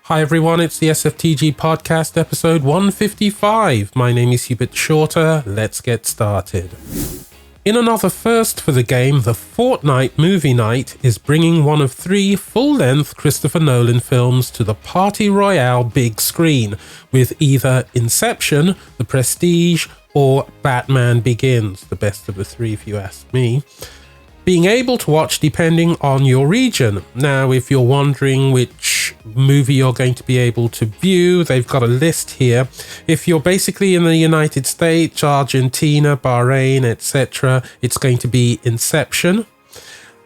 Hi everyone, it's the SFTG podcast episode 155. My name is Hubert Shorter. Let's get started. In another first for the game, the Fortnite movie night is bringing one of 3 full-length Christopher Nolan films to the Party Royale big screen, with either Inception, The Prestige, or Batman Begins, the best of the 3 if you ask me, being able to watch depending on your region. Now, if you're wondering which movie you're going to be able to view, they've got a list here. If you're basically in the United States, Argentina, Bahrain, etc., it's going to be Inception.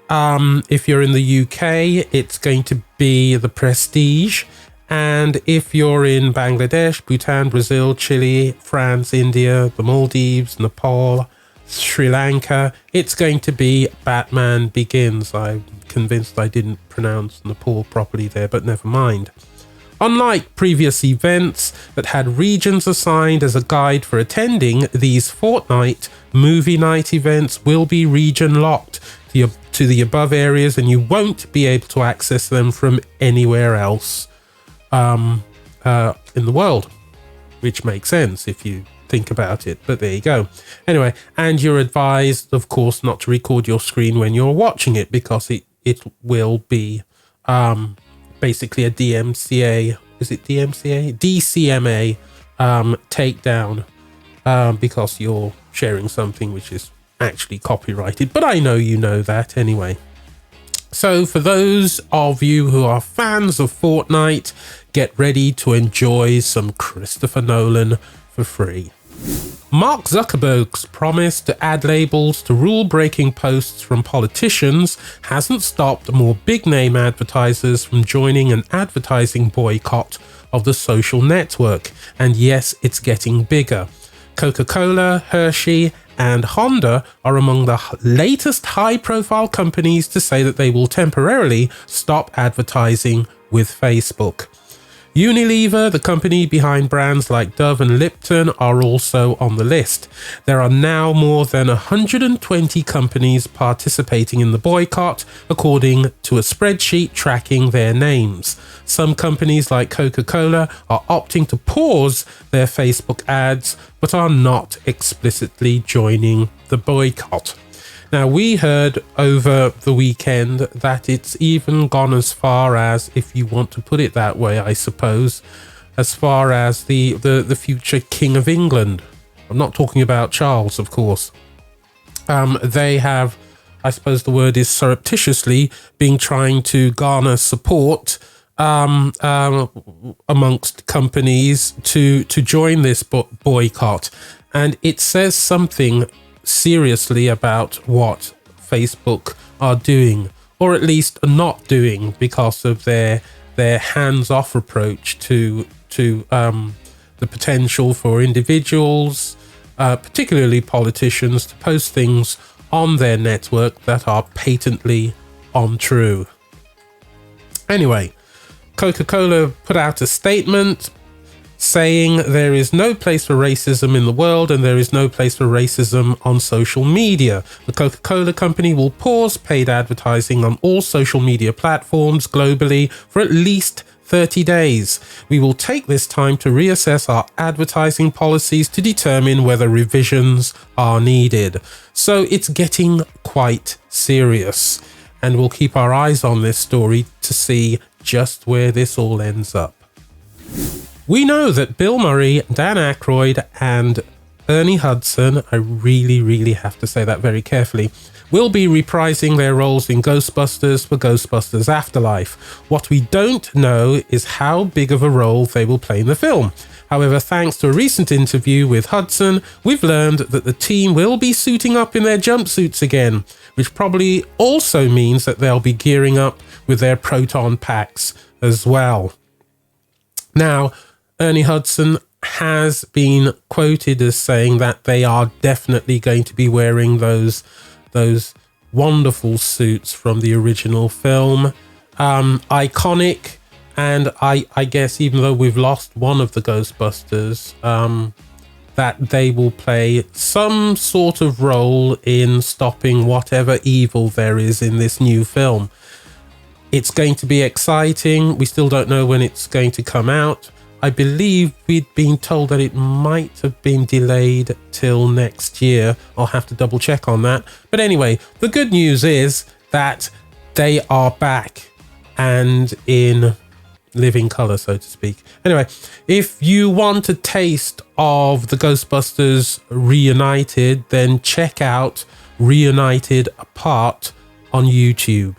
If you're in the UK, it's going to be The Prestige. And if you're in Bangladesh, Bhutan, Brazil, Chile, France, India, the Maldives, Nepal, Sri Lanka, it's going to be Batman Begins. I'm convinced I didn't pronounce Nepal properly there, but never mind. Unlike previous events that had regions assigned as a guide for attending, these Fortnite movie night events will be region locked to the above areas, and you won't be able to access them from anywhere else in the world, which makes sense if you think about it, but there you go. Anyway, and you're advised, of course, not to record your screen when you're watching it, because it will be basically a DMCA, is it DMCA? DCMA takedown, because you're sharing something which is actually copyrighted, but I know you know that anyway. So for those of you who are fans of Fortnite, get ready to enjoy some Christopher Nolan for free. Mark Zuckerberg's promise to add labels to rule-breaking posts from politicians hasn't stopped more big-name advertisers from joining an advertising boycott of the social network. And yes, it's getting bigger. CocaCola, Hershey, and Honda are among the latest high-profile companies to say that they will temporarily stop advertising with Facebook. Unilever, the company behind brands like Dove and Lipton, are also on the list. There are now more than 120 companies participating in the boycott, according to a spreadsheet tracking their names. Some companies like Coca-Cola are opting to pause their Facebook ads, but are not explicitly joining the boycott. Now, we heard over the weekend that it's even gone as far as, if you want to put it that way, I suppose, as far as the future King of England. I'm not talking about Charles, of course. They have, I suppose the word is surreptitiously, been trying to garner support amongst companies to join this boycott. And it says something seriously about what Facebook are doing, or at least not doing, because of their hands-off approach to the potential for individuals, particularly politicians, to post things on their network that are patently untrue. Anyway, Coca-Cola put out a statement saying there is no place for racism in the world and there is no place for racism on social media. The Coca-Cola company will pause paid advertising on all social media platforms globally for at least 30 days. We will take this time to reassess our advertising policies to determine whether revisions are needed. So it's getting quite serious, and we'll keep our eyes on this story to see just where this all ends up. We know that Bill Murray, Dan Aykroyd, and Ernie Hudson, I really have to say that very carefully, will be reprising their roles in Ghostbusters for Ghostbusters Afterlife. What we don't know is how big of a role they will play in the film. However, thanks to a recent interview with Hudson, we've learned that the team will be suiting up in their jumpsuits again, which probably also means that they'll be gearing up with their proton packs as well. Now, Ernie Hudson has been quoted as saying that they are definitely going to be wearing those wonderful suits from the original film. Iconic, and I guess even though we've lost one of the Ghostbusters, that they will play some sort of role in stopping whatever evil there is in this new film. It's going to be exciting. We still don't know when it's going to come out. I believe we'd been told that it might have been delayed till next year. I'll have to double check on that. But anyway, the good news is that they are back and in living color, so to speak. Anyway, if you want a taste of the Ghostbusters Reunited, then check out Reunited Apart on YouTube.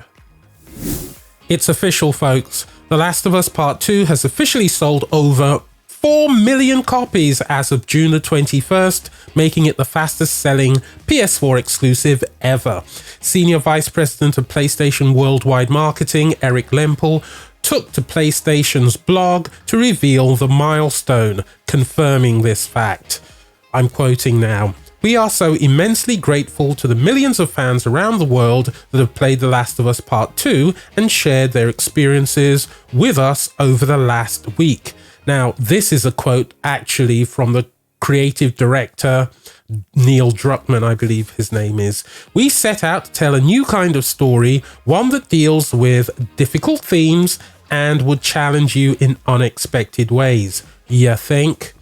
It's official, folks. The Last of Us Part 2 has officially sold over 4 million copies as of June the 21st, making it the fastest selling PS4 exclusive ever. Senior Vice President of PlayStation Worldwide Marketing, Eric Lempel, took to PlayStation's blog to reveal the milestone, confirming this fact. I'm quoting now. "We are so immensely grateful to the millions of fans around the world that have played The Last of Us Part 2 and shared their experiences with us over the last week." Now, this is a quote actually from the creative director, Neil Druckmann, I believe his name is. "We set out to tell a new kind of story, one that deals with difficult themes and would challenge you in unexpected ways. You think?"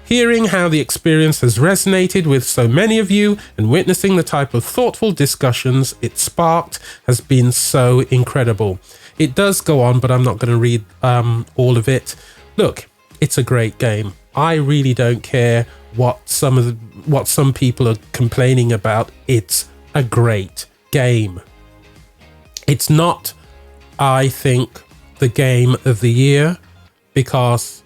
Hearing how the experience has resonated with so many of you and witnessing the type of thoughtful discussions it sparked has been so incredible. It does go on, but I'm not going to read all of it. Look, it's a great game. I really don't care what some people are complaining about. It's a great game. It's not, I think, the game of the year because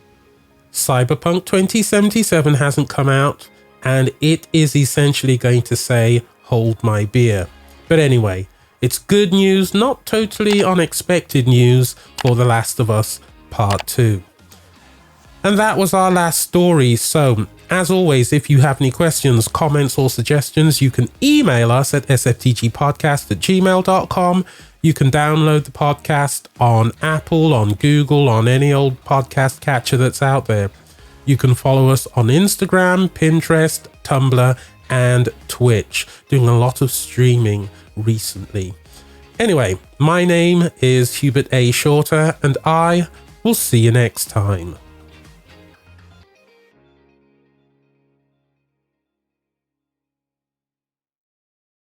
Cyberpunk 2077 hasn't come out and it is essentially going to say, hold my beer. But anyway, it's good news, not totally unexpected news for The Last of Us Part 2. And that was our last story. So, as always, if you have any questions, comments or suggestions, you can email us at sftgpodcast@gmail.com. You can download the podcast on Apple, on Google, on any old podcast catcher that's out there. You can follow us on Instagram, Pinterest, Tumblr, and Twitch. Doing a lot of streaming recently. Anyway, my name is Hubert A. Shorter, and I will see you next time.